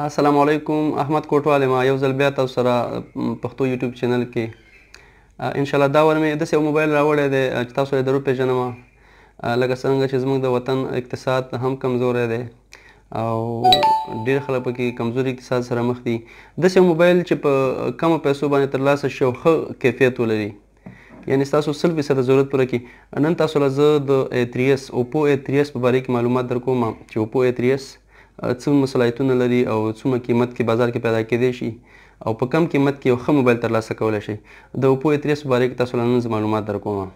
السلام علیکم. احمد کوټوال یم. یو ځل بیا تاسو سره پښتو یوټیوب چینل کې انشاءالله دا ور مې داسې یو موبایل راوړی دی چې تاسو یې ضرور پېژنم. لکه څرنګه چې زموږ د وطن اقتصاد هم کمزوری دی او ډېر خلک پکې کمزوري اقتصاد سره مخ دي. داسې یو موبایل چې په کمو پیسو باندې ترلاسه شي او ښه کیفیت ولري، یعنې ستاسو 100% ضرورت پوره کړي. نن تاسو له زه د A3s اوپو A3s په باره کې معلومات در کوم چې اوپو A3s څومره صلاحیتونه لري او څومره قیمت کې بازار کې پیدا کېدی شي او په کم قیمت کې یو ښه موبایل ترلاسه کولی شي. د اوپو A3s په باره کې تاسو له نن زه معلومات در کوم.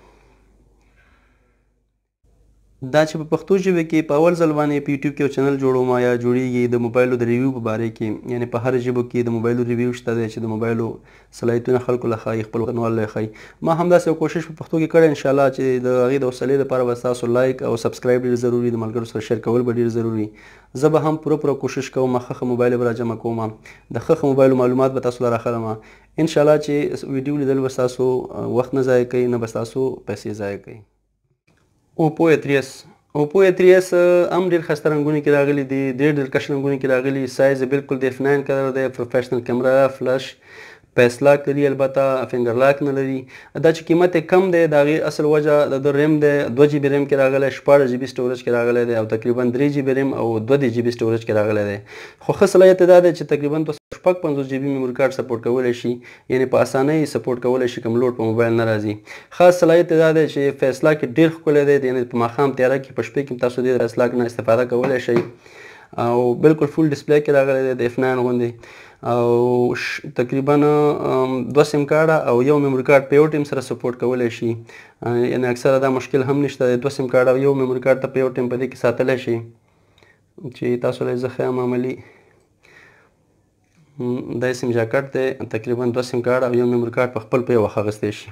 دا چې په پښتو ژبه کې په اول ځل باندې په یوټیوب کې یو چینل جوړوم یا جوړیږي د موبایلو د ریویو په باره کې، یعنې په هر ژبو کې د موبایلو ریویو شته دی چې د موبایلو صلاحیتونه خلکو له ښایي، خپل وطنوالو له ښایي. ما همداسې یو کوشش په پښتو کې کړی انشاءالله چې د هغې د حوصلې لپاره به ستاسو لایک او سبسکرایب ډېر ضروري، د ملګرو سره شیر کول به ډېر ضروري. زه به هم پوره کوشش کوم ښه موبایل به راجمع کوم، د ښه موبایلو معلومات به تاسو له راخلم انشاءالله چې ویډیو لیدل به ستاسو وخت نه ضایع کوي، نه به ستاسو پیسې ضایع کوي. اوپو A3s اوپو A3s هم ډېر ښایسته رنګونو کې راغلي دي، ډېر دلکش رنګونو کې راغلي. سایز یې بالکل د F9 کلر دی. پروفیشنل کیمرا، فلش، پیس لاک لري، البته فنګر لاک نه لري. دا چې قیمت یې کم دی د هغې اصل وجه د ریم دی. 2 GB ریم کې راغلی، 16 GB سټوریج کې راغلی دی او تقریبا 3 GB ریم او 2 GB سټوریج کې راغلی دی. خو ښه صلاحیت یې دا دی چې تقریبا 256 GB میموري کارت سپورټ کولی شي، یعنې په اسانۍ سپورټ کولی شي، کوم لوډ په موبایل نه راځي. خاص صلاحیت یې دا دی چې فیس لاک یې ډېر ښکلی دی، یعنې په ماښام تیاره کې په شپې کې تاسو د فیس لاک نه استفاده کولی شئ او بالکل فول ډسپلی کې راغلی دی د F9 غوندې او تقریبا 2 سیم کارډه او یو میموري کارت په یو ټیم سره سپورټ کولی شي. یعنې اکثره دا مشکل هم نشته دی، 2 سیم کارډ او یو میموري کارت ته په یو ټیم په دې کې ساتلی شي چې تاسو له زه ښیم عملي. دا سیم جاکټ دی، تقریبا 2 سیم کارډ او یو میموري کارت په خپل په یو وخت اخیستی شي.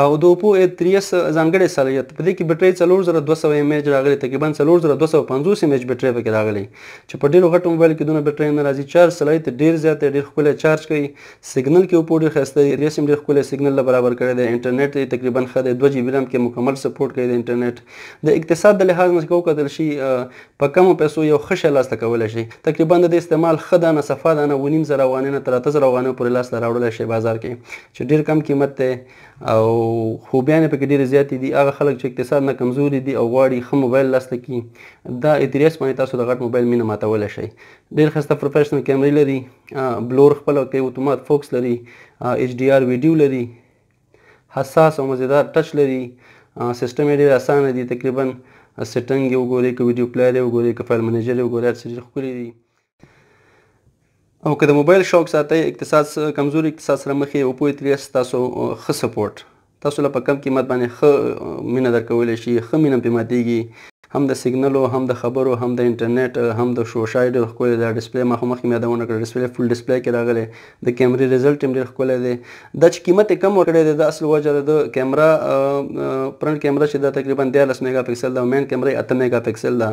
او د اوپو A3s ځانګړی صلاحیت په دې کې بیټرۍ 4200 mAh راغلی، تقریبا 4250 mAh بیټرۍ پکې راغلی چې په ډېرو غټو موبایل کې دونه بیټرۍ نه راځي. چارج صلاحیت ډېر زیات دی، ډېر ښکلی چارج کوي. سیګنل کې اوپو ډېر ښایسته دی، A3s هم ډېر ښکلی سیګنل له برابر کړی دی. انټرنیټ یې تقریبا ښه دی، 2 GB رام کې مکمل سپورټ کوي د انټرنیټ. د اقتصاد د لحاظ نه که وکتل شي په کمو پیسو یو ښه شی لاسته کولی شي. تقریبا د دې استعمال ښه دانه صفا دانه 2,500 افغانۍ نه تر 8,000 افغانیو پورې لاسته راوړلی شي بازار کې، چې ډېر کم قیمت دی او خوبیانې پکې ډېرې زیاتې دي. هغه خلک چې اقتصاد نه کمزوري دي او غواړي ښه موبایل لاسته کړي، دا A3s باندې تاسو د غټ موبایل مینه ماتولی شئ. ډېر ښایسته پروفیشنل کیمرې لري، بلور خپله کوي، اتومات فوکس لري، HDR ویډیو لري، حساس او مزیدار ټچ لري. سیسټم یې ډېر اسانه دي، تقریبا سیټنګ یې وګورئ، که ویډیو پلیئر یې وګورئ، که فایل منیجر یې وګورئ، هر څه ډېر ښکلي دي. او که د موبایل شوق ساتئ، اقتصاد کمزوري اقتصاد سره مخ یې، اوپو A3s تاسو ښه سپورټ تاسو له په کم قیمت باندې ښه مینه در کولی شي، ښه مینه پرې ماتېږي، هم د سیګنلو، هم د خبرو، هم د انټرنیټ، هم د شوشای ډېر ښکلی دی. ډسپلی ما خو مخکې مې یادونه کړه، ډسپلی فول ډسپلی کې راغلی. د کیمرې ریزلټ هم ډېر ښکلی دی. دا چې قیمت یې کم ورکړی دی، دا اصل وجه د کیمرا، فرنټ کیمرا چې دا تقریبا 13 میګا پکسل ده او مین کیمرا یې 8 میګا پکسل ده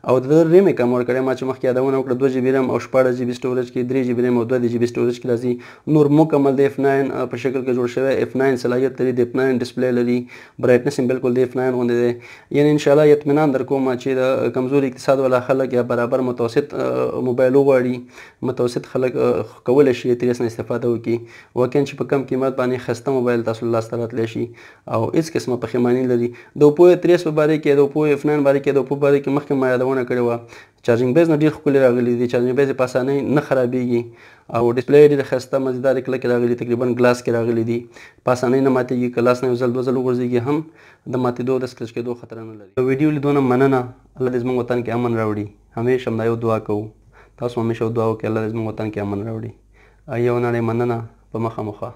او د ریم یې کم ورکړی. ما چې مخکې یادونه وکړه 2 GB ریم او 16 GB سټوریج کې، 3 GB ریم او 2 GB سټوریج کې راځي. نور مکمل د F9 په شکل کې جوړ شوی. F9 صلاحیت لري، د F9 ډسپلی لري، برایټنس هم بالکل د F9 غوندې دی. یعنې انشاءالله اطمینان در کوم چې د کمزوري اقتصاد والا خلک یا برابر متوسط موبایل وغواړي، متوسط خلک کولی شي A3s نه استفاده وکړي. واقعا چې په کم قیمت باندې ښایسته موبایل تاسو له لاسته راتلی شي او هېڅ قسمه پښیماني لري. د اوپو A3s په باره کې، د اوپو F9 باره کې، د اوپو باره کې مخکې ما یادونه کړې وه. چارجنګ بیز نه ډېر ښکلي راغلي دي، چارجنګ بیز یې په اسانۍ نه خرابېږي او ډسپلی یې ډېره ښایسته مزیدارې کلکې راغلي، تقریبا ګلاس کې راغلي دي، په اسانۍ نه ماتېږي. که لاس نه یو ځل 2 ځل وغورځېږي هم د ماتېدو د سکرچ کېدو خطر نه لري. د ویډیو لیدو نه مننه. الله دې زموږ وطن کې امن راوړي. همیشه همدا یو دعا کوو، تاسو همیشه دعا وکړئ الله دې زموږ وطن کې امن راوړي. یو نړۍ مننه په مخامخه.